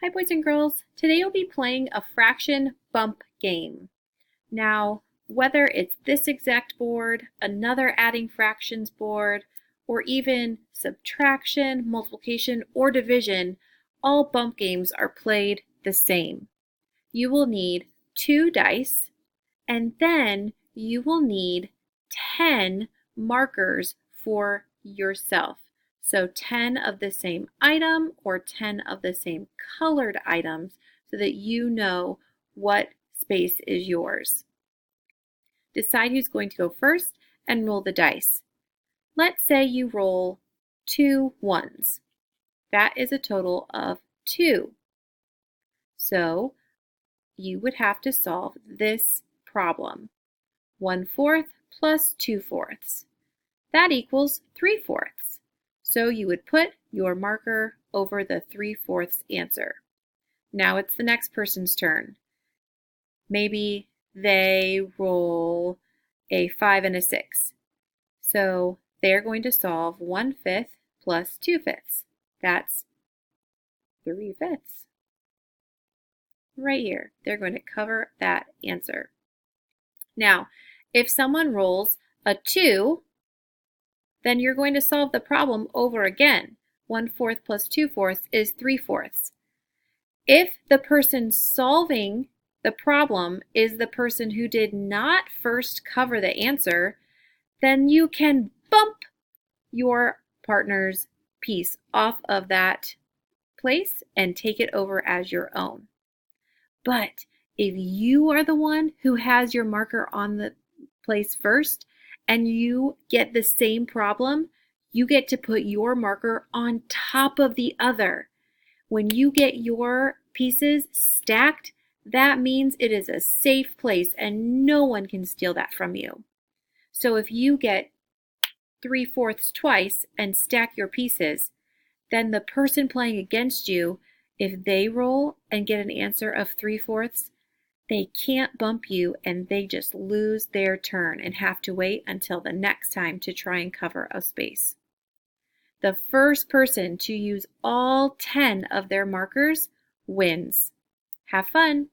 Hi boys and girls, today you'll be playing a fraction bump game. Now, whether it's this exact board, another adding fractions board, or even subtraction, multiplication, or division, all bump games are played the same. You will need 2 dice, and then you will need 10 markers for yourself. So 10 of the same item or 10 of the same colored items so that you know what space is yours. Decide who's going to go first and roll the dice. Let's say you roll 2 ones. That is a total of 2. So you would have to solve this problem. 1/4 plus 2/4. That equals 3/4. So you would put your marker over the 3/4 answer. Now it's the next person's turn. Maybe they roll a 5 and a 6. So they're going to solve 1/5 plus 2/5. That's 3/5. Right here, they're going to cover that answer. Now, if someone rolls a 2, then you're going to solve the problem over again. 1/4 plus 2/4 is 3/4. If the person solving the problem is the person who did not first cover the answer, then you can bump your partner's piece off of that place and take it over as your own. But if you are the one who has your marker on the place first and you get the same problem, you get to put your marker on top of the other. When you get your pieces stacked, that means it is a safe place and no one can steal that from you. So if you get 3/4 twice and stack your pieces, then the person playing against you, if they roll and get an answer of 3/4, they can't bump you and they just lose their turn and have to wait until the next time to try and cover a space. The first person to use all 10 of their markers wins. Have fun!